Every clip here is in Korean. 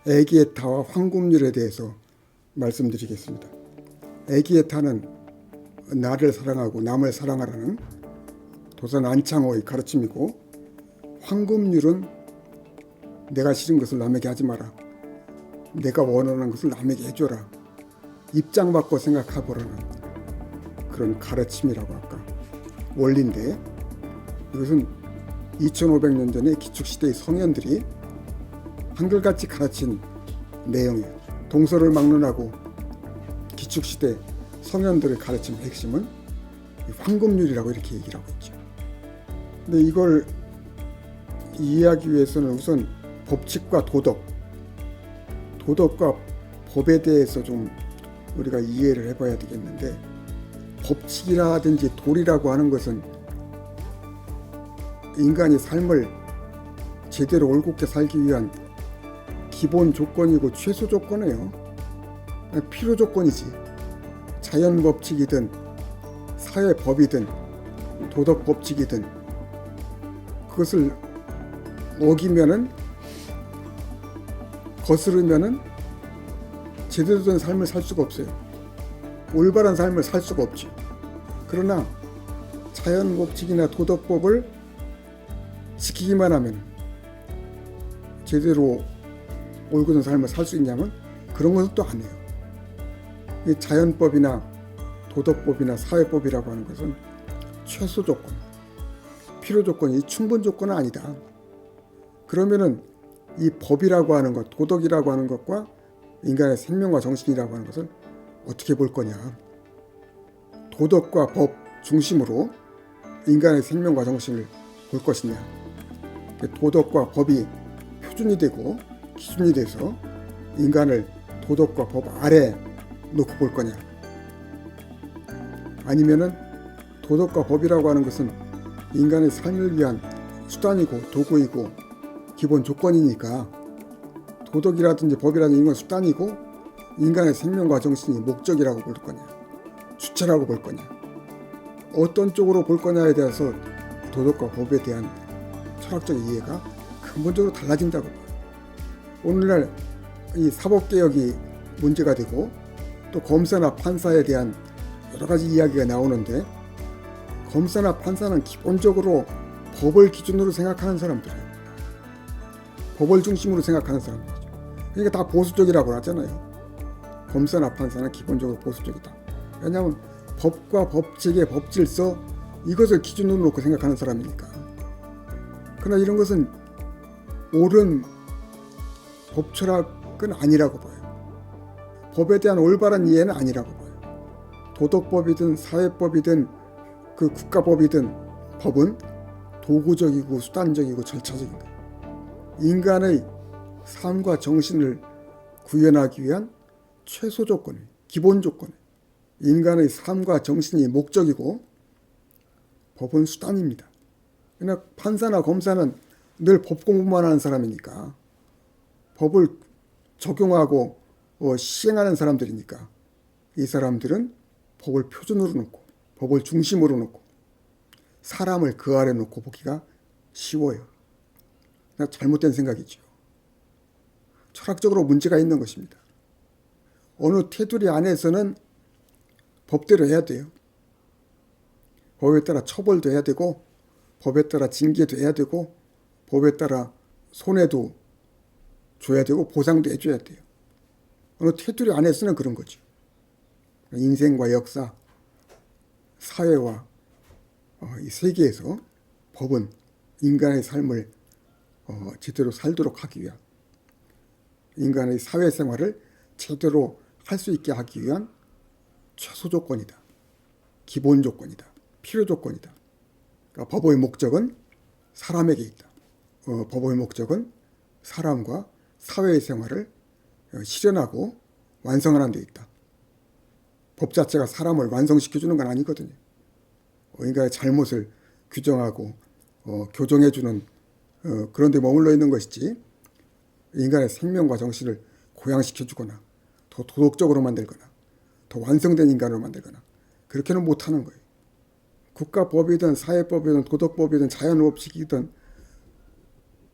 애기에타와 황금률에 대해서 말씀드리겠습니다. 애기에타는 나를 사랑하고 남을 사랑하라는 도산 안창호의 가르침이고, 황금률은 내가 싫은 것을 남에게 하지 마라, 내가 원하는 것을 남에게 해줘라, 입장 바꿔 생각해보라는 그런 가르침이라고 할까, 원리인데, 이것은 2500년 전에 기축시대의 성현들이 한결같이 가르친 내용이에요. 동서를 막론하고 기축시대 성현들의 가르침의 핵심은 황금률이라고 이렇게 얘기를 하고 있죠. 근데 이걸 이해하기 위해서는 우선 법칙과 도덕과 법에 대해서 좀 우리가 이해를 해봐야 되겠는데, 법칙이라든지 도리라고 하는 것은 인간이 삶을 제대로 올곧게 살기 위한 기본 조건이고 최소 조건이에요. 필요 조건이지. 자연 법칙이든 사회 법이든 도덕 법칙이든 그것을 어기면은, 거스르면은 제대로 된 삶을 살 수가 없어요. 올바른 삶을 살 수가 없지. 그러나 자연 법칙이나 도덕법을 지키기만 하면 제대로 올곧은 삶을 살 수 있냐면 그런 것은 또 안 해요. 이 자연법이나 도덕법이나 사회법이라고 하는 것은 최소 조건, 필요 조건이 충분 조건은 아니다. 그러면은 이 법이라고 하는 것, 도덕이라고 하는 것과 인간의 생명과 정신이라고 하는 것을 어떻게 볼 거냐. 도덕과 법 중심으로 인간의 생명과 정신을 볼 것이냐. 도덕과 법이 표준이 되고 기준이 돼서 인간을 도덕과 법 아래 놓고 볼 거냐. 아니면은 도덕과 법이라고 하는 것은 인간의 삶을 위한 수단이고 도구이고 기본 조건이니까, 도덕이라든지 법이라든지 이건 수단이고 인간의 생명과 정신이 목적이라고 볼 거냐, 주체라고 볼 거냐, 어떤 쪽으로 볼 거냐에 대해서 도덕과 법에 대한 철학적 이해가 근본적으로 달라진다고 봐요. 오늘날 이 사법개혁이 문제가 되고 또 검사나 판사에 대한 여러 가지 이야기가 나오는데, 검사나 판사는 기본적으로 법을 기준으로 생각하는 사람들이에요. 법을 중심으로 생각하는 사람들이죠. 그러니까 다 보수적이라고 하잖아요. 검사나 판사는 기본적으로 보수적이다. 왜냐하면 법과 법칙의 법질서, 이것을 기준으로 놓고 생각하는 사람이니까. 그러나 이런 것은 옳은 법철학은 아니라고 봐요. 법에 대한 올바른 이해는 아니라고 봐요. 도덕법이든 사회법이든 그 국가법이든 법은 도구적이고 수단적이고 절차적인 거예요. 인간의 삶과 정신을 구현하기 위한 최소 조건, 기본 조건. 인간의 삶과 정신이 목적이고 법은 수단입니다. 그러나 판사나 검사는 늘 법 공부만 하는 사람이니까, 법을 적용하고 시행하는 사람들이니까, 이 사람들은 법을 표준으로 놓고 법을 중심으로 놓고 사람을 그 아래 놓고 보기가 쉬워요. 잘못된 생각이죠. 철학적으로 문제가 있는 것입니다. 어느 테두리 안에서는 법대로 해야 돼요. 법에 따라 처벌도 해야 되고, 법에 따라 징계도 해야 되고, 법에 따라 손해도 줘야 되고 보상도 해줘야 돼요. 어느 테두리 안에서는 그런 거죠. 인생과 역사, 사회와 이 세계에서 법은 인간의 삶을 제대로 살도록 하기 위한, 인간의 사회생활을 제대로 할 수 있게 하기 위한 최소 조건이다. 기본 조건이다. 필요 조건이다. 그러니까 법의 목적은 사람에게 있다. 법의 목적은 사람과 사회의 생활을 실현하고 완성하는 데 있다. 법 자체가 사람을 완성시켜주는 건 아니거든요. 인간의 잘못을 규정하고 교정해주는 그런 데 머물러 있는 것이지, 인간의 생명과 정신을 고양시켜주거나 더 도덕적으로 만들거나 더 완성된 인간으로 만들거나 그렇게는 못하는 거예요. 국가법이든 사회법이든 도덕법이든 자연법칙이든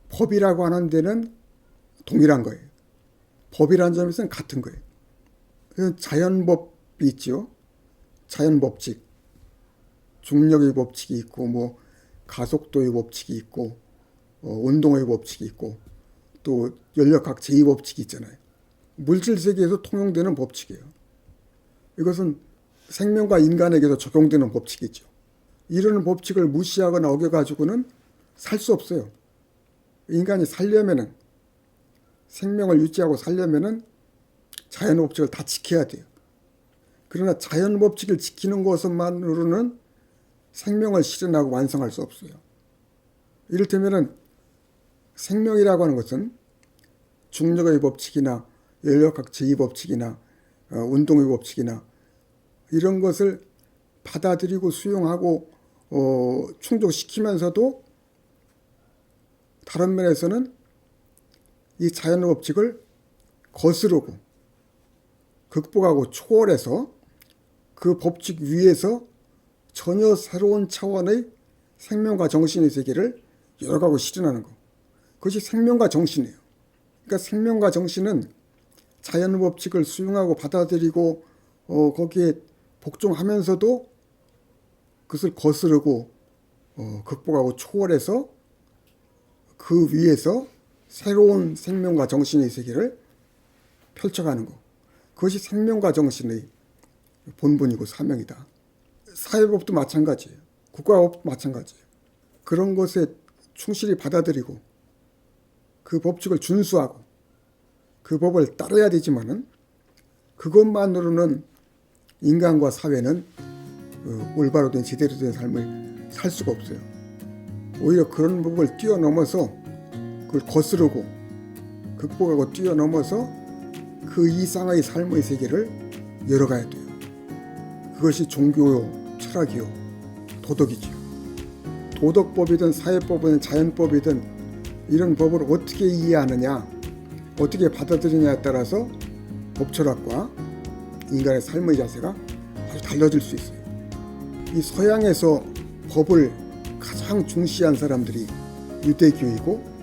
법이라고 하는 데는 동일한 거예요. 법이라는 점에서는 같은 거예요. 자연법이 있죠. 자연법칙. 중력의 법칙이 있고 뭐 가속도의 법칙이 있고 운동의 법칙이 있고 또 연력학 제2법칙이 있잖아요. 물질 세계에서 통용되는 법칙이에요. 이것은 생명과 인간에게도 적용되는 법칙이죠. 이런 법칙을 무시하거나 어겨가지고는 살 수 없어요. 인간이 살려면은, 생명을 유지하고 살려면은 자연법칙을 다 지켜야 돼요. 그러나 자연법칙을 지키는 것만으로는 생명을 실현하고 완성할 수 없어요. 이를테면은 생명이라고 하는 것은 중력의 법칙이나 연력학 제2법칙이나 운동의 법칙이나 이런 것을 받아들이고 수용하고 충족시키면서도 다른 면에서는 이 자연의 법칙을 거스르고 극복하고 초월해서 그 법칙 위에서 전혀 새로운 차원의 생명과 정신의 세계를 열어가고 실현하는 것. 그것이 생명과 정신이에요. 그러니까 생명과 정신은 자연의 법칙을 수용하고 받아들이고 거기에 복종하면서도 그것을 거스르고 극복하고 초월해서 그 위에서 새로운 생명과 정신의 세계를 펼쳐가는 것. 그것이 생명과 정신의 본분이고 사명이다. 사회법도 마찬가지예요. 국가법도 마찬가지예요. 그런 것에 충실히 받아들이고 그 법칙을 준수하고 그 법을 따라야 되지만은 그것만으로는 인간과 사회는 올바로 된 제대로 된 삶을 살 수가 없어요. 오히려 그런 법을 뛰어넘어서 그걸 거스르고 극복하고 뛰어넘어서 그 이상의 삶의 세계를 열어가야 돼요. 그것이 종교요, 철학이요, 도덕이지요. 도덕법이든 사회법이든 자연법이든 이런 법을 어떻게 이해하느냐, 어떻게 받아들이냐에 따라서 법철학과 인간의 삶의 자세가 아주 달라질 수 있어요. 이 서양에서 법을 가장 중시한 사람들이 유대교이고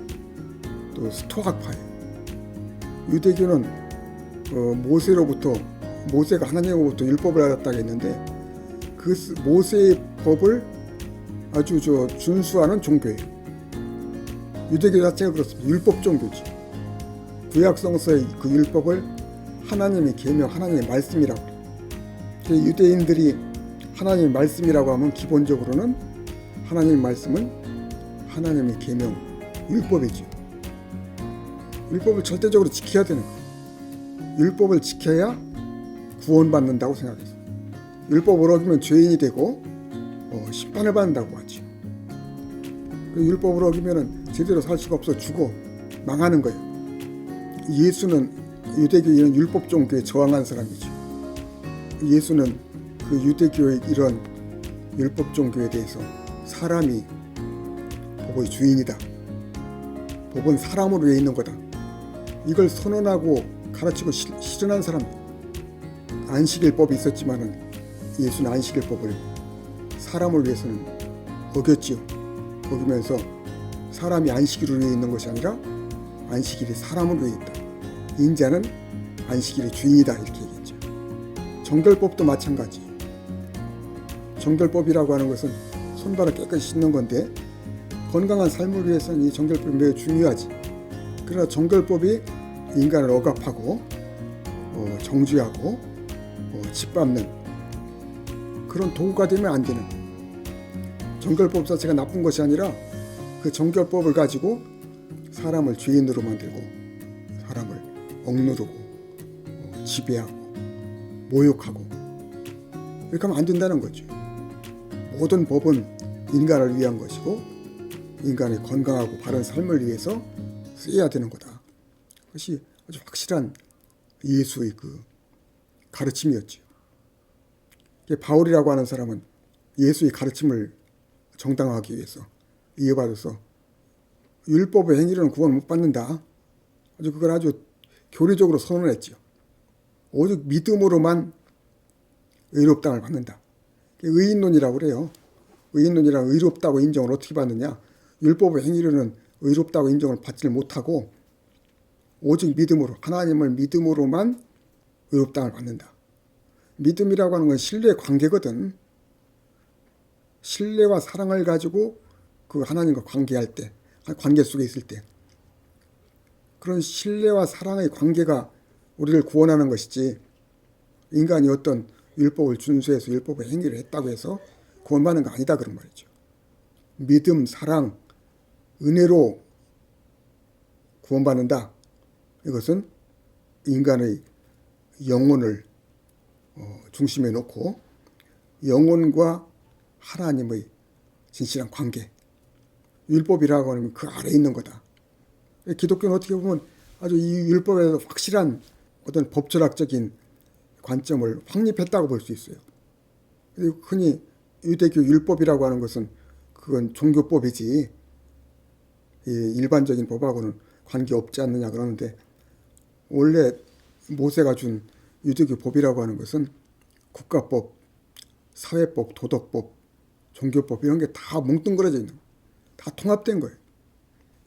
또 스토학파예요. 유대교는 모세가 하나님으로부터 율법을 받았다고 했는데 그 모세의 법을 아주 준수하는 종교예요. 유대교 자체가 그렇습니다. 율법 종교지. 구약성서의 그 율법을 하나님의 계명, 하나님의 말씀이라고 해요. 유대인들이 하나님의 말씀이라고 하면 기본적으로는 하나님의 말씀은 하나님의 계명, 율법이죠. 율법을 절대적으로 지켜야 되는 거예요. 율법을 지켜야 구원받는다고 생각했어요. 율법을 어기면 죄인이 되고 심판을 받는다고 하죠. 율법을 어기면 제대로 살 수가 없어 죽어 망하는 거예요. 예수는 유대교인은 율법 종교에 저항한 사람이죠. 예수는 그 유대교의 이런 율법 종교에 대해서 사람이 법의 주인이다. 법은 사람으로 돼 있는 거다. 이걸 선언하고 가르치고 실현한 사람이에요. 안식일법이 있었지만은 예수는 안식일법을 사람을 위해서는 어겼지요. 어기면서 사람이 안식일을 위해 있는 것이 아니라 안식일이 사람을 위해 있다. 인자는 안식일의 주인이다 이렇게 얘기했죠. 정결법도 마찬가지예요. 정결법이라고 하는 것은 손발을 깨끗이 씻는 건데 건강한 삶을 위해서는 이 정결법이 매우 중요하지. 그러나 정결법이 인간을 억압하고 정죄하고 짓밟는 그런 도구가 되면 안 되는 거예요. 정결법 자체가 나쁜 것이 아니라 그 정결법을 가지고 사람을 죄인으로 만들고 사람을 억누르고 지배하고 모욕하고 이렇게 하면 안 된다는 거죠. 모든 법은 인간을 위한 것이고 인간의 건강하고 바른 삶을 위해서 쓰여야 되는 거다. 그것이 아주 확실한 예수의 그 가르침이었죠. 바울이라고 하는 사람은 예수의 가르침을 정당화하기 위해서 이어받아서 율법의 행위로는 구원 못 받는다. 그걸 아주 교리적으로 선언했죠. 오직 믿음으로만 의롭다함을 받는다. 의인론이라고 그래요. 의인론이란 의롭다고 인정을 어떻게 받느냐. 율법의 행위로는 의롭다고 인정을 받지를 못하고 오직 믿음으로, 하나님을 믿음으로만 의롭다함을 받는다. 믿음이라고 하는 건 신뢰 관계거든. 신뢰와 사랑을 가지고 그 하나님과 관계할 때, 관계 속에 있을 때, 그런 신뢰와 사랑의 관계가 우리를 구원하는 것이지, 인간이 어떤 율법을 준수해서 율법의 행위를 했다고 해서 구원받는 거 아니다, 그런 말이죠. 믿음, 사랑, 은혜로 구원받는다. 이것은 인간의 영혼을 중심에 놓고 영혼과 하나님의 진실한 관계, 율법이라고 하면 그 아래에 있는 거다. 기독교는 어떻게 보면 아주 이 율법에서 확실한 어떤 법철학적인 관점을 확립했다고 볼 수 있어요. 흔히 유대교 율법이라고 하는 것은 그건 종교법이지 일반적인 법하고는 관계없지 않느냐 그러는데, 원래 모세가 준 유대교 법이라고 하는 것은 국가법, 사회법, 도덕법, 종교법 이런 게 다 뭉뚱그려져 있는 거예요. 다 통합된 거예요.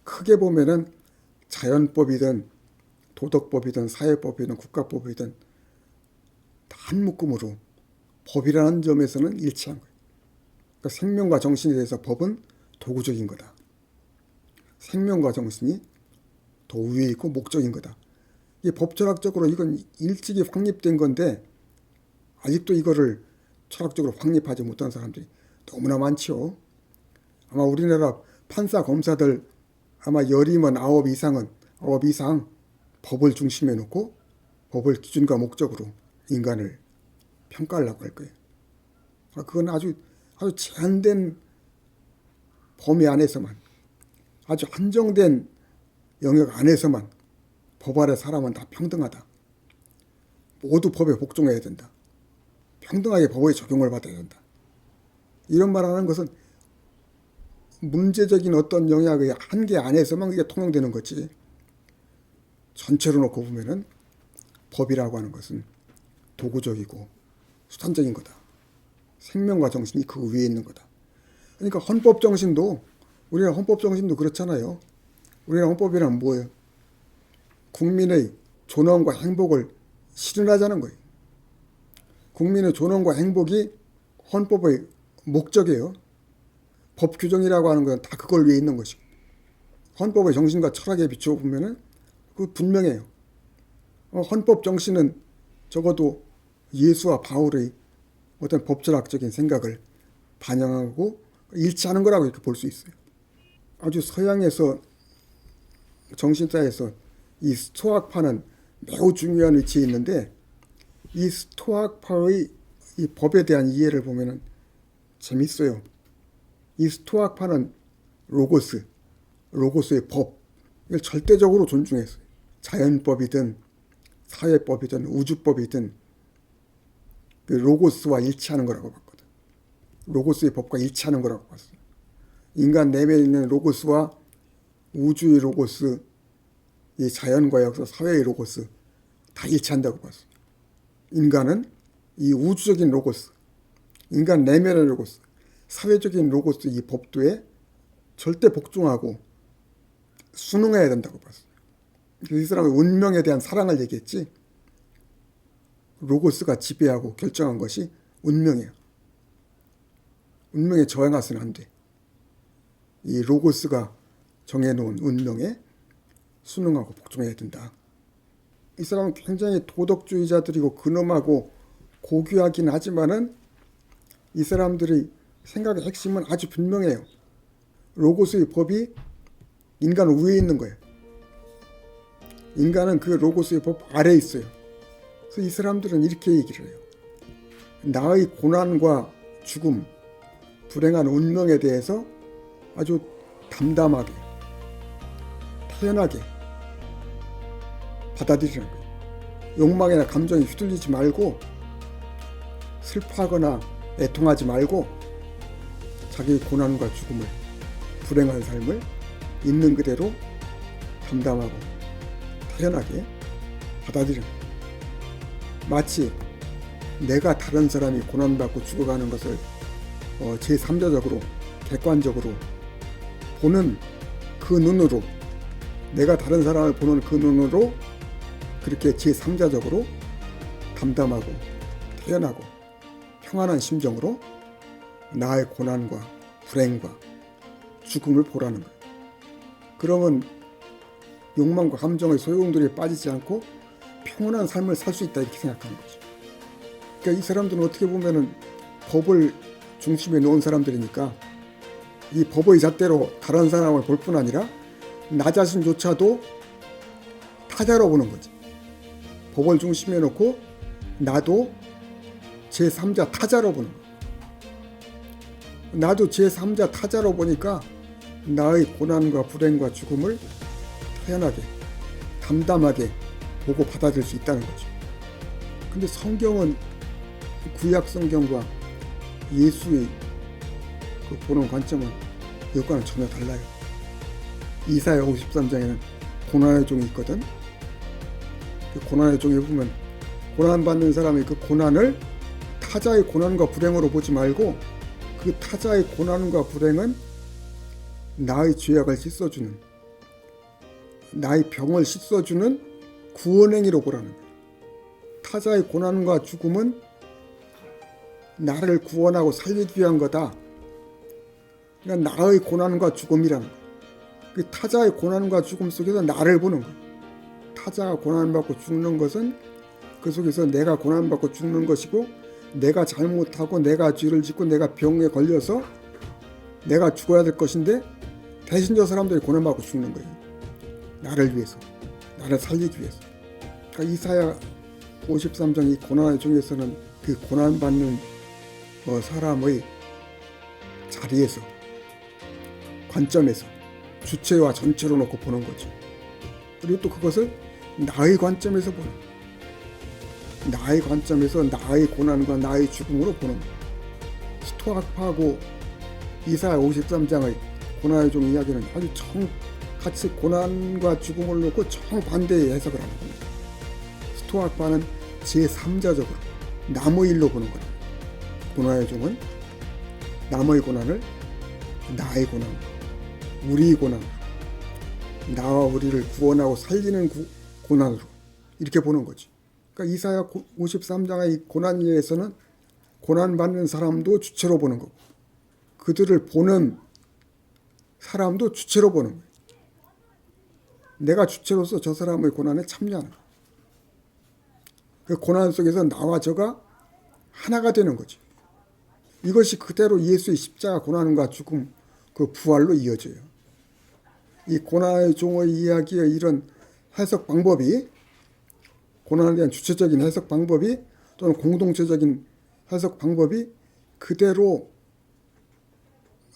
크게 보면은 자연법이든 도덕법이든 사회법이든 국가법이든 다 한 묶음으로 법이라는 점에서는 일치한 거예요. 그러니까 생명과 정신에 대해서 법은 도구적인 거다. 생명과 정신이 더 위에 있고 목적인 거다. 이 법철학적으로 이건 일찍이 확립된 건데 아직도 이거를 철학적으로 확립하지 못한 사람들이 너무나 많죠. 아마 우리나라 판사 검사들 아마 10이면 9 이상 법을 중심에 놓고 법을 기준과 목적으로 인간을 평가하려고 할 거예요. 그건 아주 제한된 범위 안에서만, 아주 한정된 영역 안에서만 법 아래 사람은 다 평등하다. 모두 법에 복종해야 된다. 평등하게 법의 적용을 받아야 된다. 이런 말하는 것은 문제적인 어떤 영역의 한계 안에서만 그게 통용되는 거지. 전체로 놓고 보면은 법이라고 하는 것은 도구적이고 수단적인 거다. 생명과 정신이 그 위에 있는 거다. 그러니까 헌법 정신도, 우리나라 헌법 정신도 그렇잖아요. 우리나라 헌법이란 뭐예요? 국민의 존엄과 행복을 실현하자는 거예요. 국민의 존엄과 행복이 헌법의 목적이에요. 법 규정이라고 하는 건 다 그걸 위해 있는 것이고, 헌법의 정신과 철학에 비추어 보면은 그 분명해요. 헌법 정신은 적어도 예수와 바울의 어떤 법철학적인 생각을 반영하고 일치하는 거라고 이렇게 볼 수 있어요. 아주 서양에서 정신사에서 이 스토아파는 매우 중요한 위치에 있는데, 이 스토아파의 이 법에 대한 이해를 보면은 재밌어요. 이 스토아파는 로고스의 법, 이걸 절대적으로 존중했어요. 자연법이든 사회법이든 우주법이든 그 로고스와 일치하는 거라고 봤거든. 로고스의 법과 일치하는 거라고 봤어요. 인간 내면에 있는 로고스와 우주의 로고스, 이 자연과 역사, 사회의 로고스 다 일치한다고 봤어요. 인간은 이 우주적인 로고스, 인간 내면의 로고스, 사회적인 로고스 이 법도에 절대 복종하고 순응해야 된다고 봤어요. 이 사람의 운명에 대한 사랑을 얘기했지, 로고스가 지배하고 결정한 것이 운명이에요. 운명에 저항해서는 안 돼. 이 로고스가 정해놓은 운명에 순응하고 복종해야 된다. 이 사람은 굉장히 도덕주의자들이고 근엄하고 고귀하긴 하지만은 이 사람들의 생각의 핵심은 아주 분명해요. 로고스의 법이 인간 위에 있는 거예요. 인간은 그 로고스의 법 아래에 있어요. 그래서 이 사람들은 이렇게 얘기를 해요. 나의 고난과 죽음, 불행한 운명에 대해서 아주 담담하게, 태연하게 받아들이는 거예요. 욕망이나 감정에 휘둘리지 말고, 슬퍼하거나 애통하지 말고, 자기의 고난과 죽음을, 불행한 삶을 있는 그대로 담담하고 태연하게 받아들이는 거예요. 마치 내가 다른 사람이 고난받고 죽어가는 것을 제3자적으로 객관적으로 보는 그 눈으로 내가 다른 사람을 보는 그 눈으로 그렇게 제3자적으로 담담하고 태연하고 평안한 심정으로 나의 고난과 불행과 죽음을 보라는 거예요. 그러면 욕망과 감정의 소용돌이에 빠지지 않고 평온한 삶을 살 수 있다 이렇게 생각하는 거죠. 그러니까 이 사람들은 어떻게 보면은 법을 중심에 놓은 사람들이니까 이 법의 잣대로 다른 사람을 볼 뿐 아니라 나 자신조차도 타자로 보는 거지. 법을 중심에 놓고 나도 제3자 타자로 보는 거야. 나도 제3자 타자로 보니까 나의 고난과 불행과 죽음을 태연하게 담담하게 보고 받아들일 수 있다는 거죠. 근데 성경은 구약 성경과 예수의 그 보는 관점은 이것과는 전혀 달라요. 이사야 53장에는 고난의 종이 있거든. 그 고난의 종에 보면 고난받는 사람의 그 고난을 타자의 고난과 불행으로 보지 말고 그 타자의 고난과 불행은 나의 죄악을 씻어주는, 나의 병을 씻어주는 구원행위로 보라는 거예요. 타자의 고난과 죽음은 나를 구원하고 살리기 위한 거다. 그러니까 나의 고난과 죽음이라는 거예요. 그 타자의 고난과 죽음 속에서 나를 보는 거예요. 타자가 고난받고 죽는 것은 그 속에서 내가 고난받고 죽는 것이고, 내가 잘못하고 내가 죄를 짓고 내가 병에 걸려서 내가 죽어야 될 것인데 대신 저 사람들이 고난받고 죽는 거예요. 나를 위해서, 나를 살리기 위해서. 그러니까 이사야 53장 이 고난의 종에서는 그 고난받는 사람의 자리에서, 관점에서 주체와 전체로 놓고 보는 거죠. 그리고 또 그것을 나의 관점에서 보는 거예요. 나의 관점에서 나의 고난과 나의 죽음으로 보는 거예요. 스토아파하고 이사야 53장의 고난의 종 이야기는 아주 같이 고난과 죽음을 놓고 정반대의 해석을 하는 겁니다. 스토아파는 제3자적으로 남의 일로 보는 거예요. 고난의 종은 남의 고난을 나의 고난, 우리의 고난, 나와 우리를 구원하고 살리는 고난으로 이렇게 보는 거지. 그러니까 이사야 53장의 고난에서는 고난받는 사람도 주체로 보는 거고, 그들을 보는 사람도 주체로 보는 거예요. 내가 주체로서 저 사람의 고난에 참여하는 거예요. 그 고난 속에서 나와 저가 하나가 되는 거죠. 이것이 그대로 예수의 십자가 고난과 죽음 그 부활로 이어져요. 이 고난의 종의 이야기의 이런 해석 방법이, 고난에 대한 주체적인 해석 방법이 또는 공동체적인 해석 방법이 그대로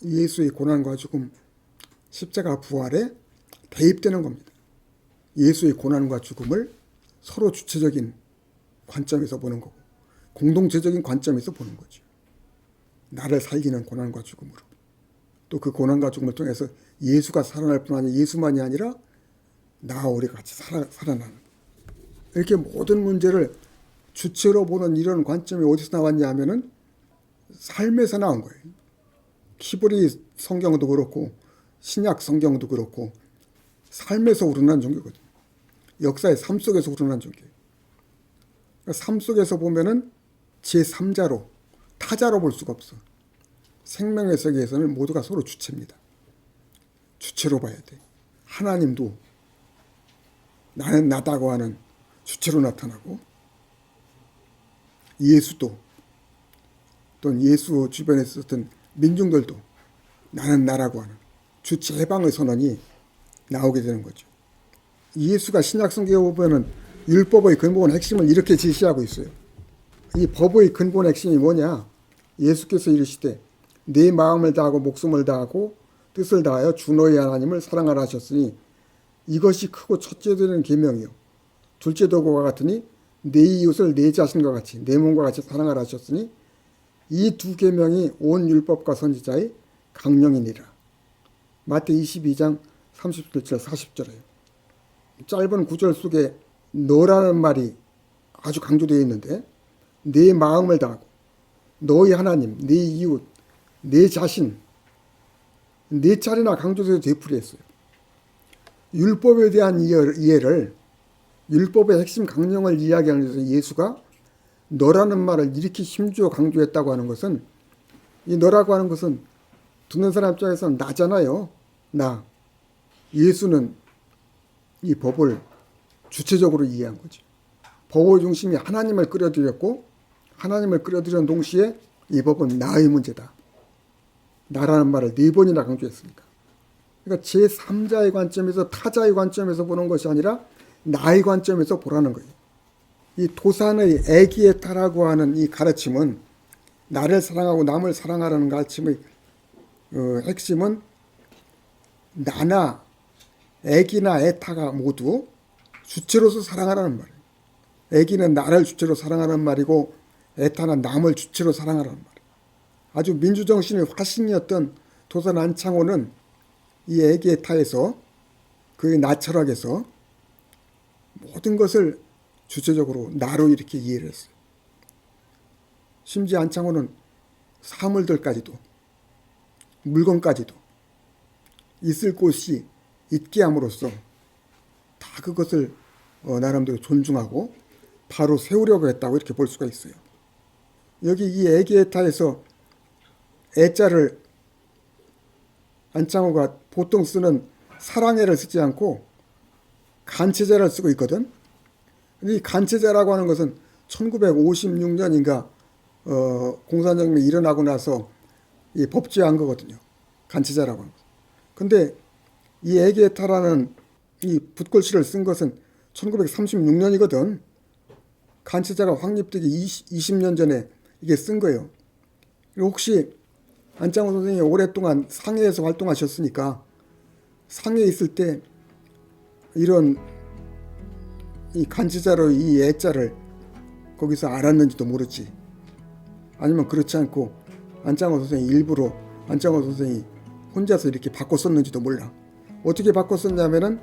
예수의 고난과 죽음, 십자가 부활에 대입되는 겁니다. 예수의 고난과 죽음을 서로 주체적인 관점에서 보는 거고 공동체적인 관점에서 보는 거죠. 나를 살리는 고난과 죽음으로. 또 그 고난과 죽음을 통해서 예수가 살아날 뿐 아니라 예수만이 아니라 나와 우리가 같이 살아나는. 이렇게 모든 문제를 주체로 보는 이런 관점이 어디서 나왔냐 하면은 삶에서 나온 거예요. 히브리 성경도 그렇고 신약 성경도 그렇고 삶에서 우러난 종교거든요. 역사의 삶 속에서 우러난 종교예요. 그러니까 삶 속에서 보면은 제3자로, 타자로 볼 수가 없어. 생명의 세계에서는 모두가 서로 주체입니다. 주체로 봐야 돼. 하나님도 나는 나다고 하는 주체로 나타나고, 예수도 또는 예수 주변에 있었던 민중들도 나는 나라고 하는 주체 해방의 선언이 나오게 되는 거죠. 예수가 신약 성경에 보면은 율법의 근본 핵심을 이렇게 제시하고 있어요. 이 법의 근본 핵심이 뭐냐? 예수께서 이르시되 내 마음을 다하고 목숨을 다하고 뜻을 다하여 주 너의 하나님을 사랑하라 하셨으니 이것이 크고 첫째 되는 계명이요 둘째 도구와 같으니 내 이웃을 내 자신과 같이 내 몸과 같이 사랑하라 하셨으니 이 두 계명이 온 율법과 선지자의 강령이니라. 마태 22장 37절 40절에요. 짧은 구절 속에 너라는 말이 아주 강조되어 있는데, 내 마음을 다하고 너의 하나님, 내 이웃, 내 자신, 네 차례나 강조돼서 되풀이했어요. 율법에 대한 이해를 율법의 핵심 강령을 이야기하는 데서 예수가 너라는 말을 이렇게 힘주어 강조했다고 하는 것은 이 너라고 하는 것은 듣는 사람 입장에서는 나잖아요. 나. 예수는 이 법을 주체적으로 이해한 거지. 법의 중심이 하나님을 끌어들였고 하나님을 끌어들이는 동시에 이 법은 나의 문제다. 나라는 말을 4번이나 강조했으니까. 그러니까 제3자의 관점에서 타자의 관점에서 보는 것이 아니라 나의 관점에서 보라는 거예요. 이 도산의 애기에타라고 하는 이 가르침은 나를 사랑하고 남을 사랑하라는 가르침의 핵심은 나나 애기나 에타가 모두 주체로서 사랑하라는 말이에요. 애기는 나를 주체로 사랑하는 말이고 에타는 남을 주체로 사랑하라는 말이에요. 아주 민주정신의 화신이었던 도산 안창호는 이 애기에타에서 그의 나철학에서 모든 것을 주체적으로 나로 이렇게 이해를 했어요. 심지어 안창호는 사물들까지도 물건까지도 있을 곳이 있게 함으로써 다 그것을 나름대로 존중하고 바로 세우려고 했다고 이렇게 볼 수가 있어요. 여기 이 애기에타에서 애자를 안창호가 보통 쓰는 사랑해를 쓰지 않고 간체자를 쓰고 있거든. 이 간체자라고 하는 것은 1956년인가 공산혁명이 일어나고 나서 이 법제화한 거거든요. 간체자라고 하는 것. 근데 이 애기에타라는 이 붓글씨를 쓴 것은 1936년이거든. 간체자가 확립되기 20년 전에 이게 쓴 거예요. 혹시 안창호 선생님이 오랫동안 상해에서 활동하셨으니까 상해에 있을 때 이런 이 간체자로 이 애자를 거기서 알았는지도 모르지. 아니면 그렇지 않고 안창호 선생이 일부러 안창호 선생이 혼자서 이렇게 바꿔 썼는지도 몰라. 어떻게 바꿔 썼냐면은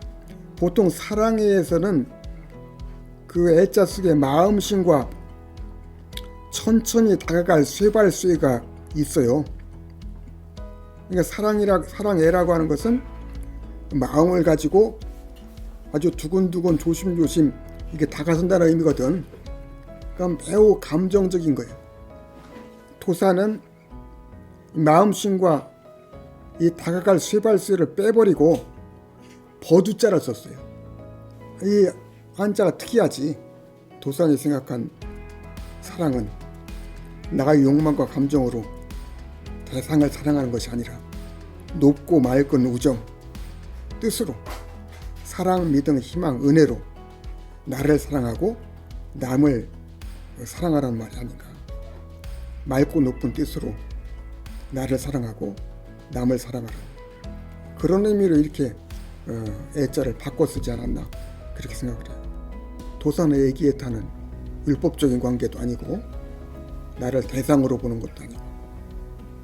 보통 사랑해에서는 그 애자 속에 마음심과 천천히 다가갈 쇠발쇠가 있어요. 그러니까 사랑해라고 하는 것은 마음을 가지고 아주 두근두근 조심조심 이게 다가선다는 의미거든. 그러니까 매우 감정적인 거예요. 도사는 마음심과 이 다가갈 쇠발쇠를 빼버리고 버두자를 썼어요. 이 한자가 특이하지. 도산이 생각한 사랑은 나의 욕망과 감정으로 대상을 사랑하는 것이 아니라 높고 맑은 우정, 뜻으로 사랑, 믿음, 희망, 은혜로 나를 사랑하고 남을 사랑하라는 말이 아닌가. 맑고 높은 뜻으로 나를 사랑하고 남을 사랑하라. 그런 의미로 이렇게 애자를 바꿔 쓰지 않았나 그렇게 생각을 해요. 도산의 애기에타는 율법적인 관계도 아니고 나를 대상으로 보는 것도 아니고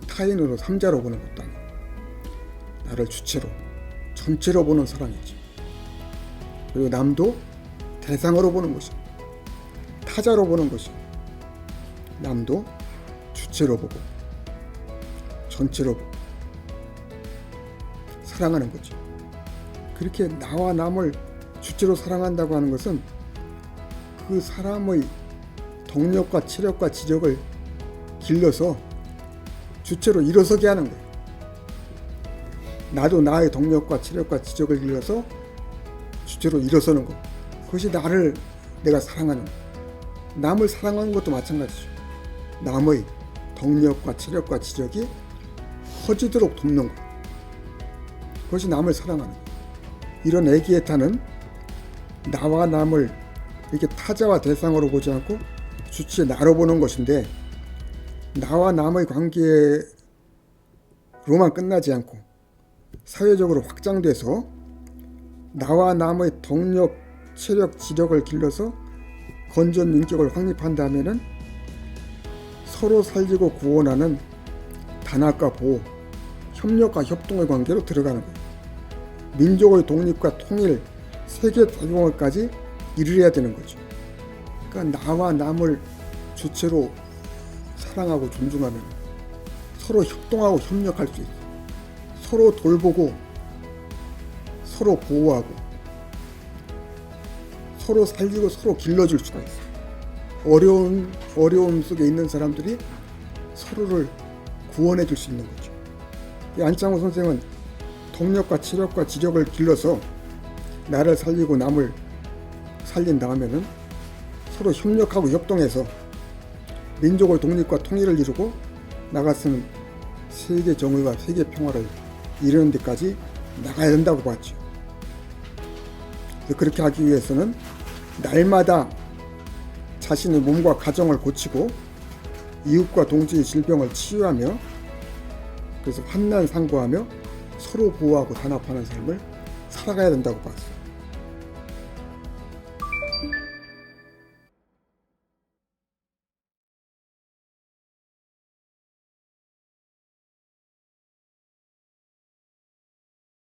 타인으로 삼자로 보는 것도 아니고 나를 주체로 전체로 보는 사랑이지. 그리고 남도 대상으로 보는 것이 타자로 보는 것이 남도 주체로 보고 전체로 보고 사랑하는 거지. 그렇게 나와 남을 주체로 사랑한다고 하는 것은 그 사람의 덕력과 체력과 지적을 길러서 주체로 일어서게 하는 거예요. 나도 나의 덕력과 체력과 지적을 길러서 주체로 일어서는 것. 그것이 나를 내가 사랑하는 것. 남을 사랑하는 것도 마찬가지죠. 남의 덕력과 체력과 지적이 커지도록 돕는 것. 그것이 남을 사랑하는 것. 이런 애기에타는 나와 남을 이렇게 타자와 대상으로 보지 않고 주체 나로 보는 것인데 나와 남의 관계로만 끝나지 않고 사회적으로 확장돼서 나와 남의 덕력, 체력, 지력을 길러서 건전 인격을 확립한다면은 서로 살리고 구원하는 단합과 보호, 협력과 협동의 관계로 들어가는 거예요. 민족의 독립과 통일, 세계 대공화까지 이르러야 되는 거죠. 그러니까 나와 남을 주체로 사랑하고 존중하면 서로 협동하고 협력할 수 있어요. 서로 돌보고 서로 보호하고 서로 살리고 서로 길러줄 수가 있어요. 어려움 속에 있는 사람들이 서로를 구원해 줄 수 있는 거죠. 이 안창호 선생은 동력과 체력과 지력을 길러서 나를 살리고 남을 살린 다음에는 서로 협력하고 협동해서 민족의 독립과 통일을 이루고 나갔으면 세계 정의와 세계 평화를 이루는 데까지 나가야 된다고 봤죠. 그렇게 하기 위해서는 날마다 자신의 몸과 가정을 고치고 이웃과 동지의 질병을 치유하며 그래서 환난 상고하며 서로 보호하고 단합하는 삶을 살아가야 된다고 봤어요.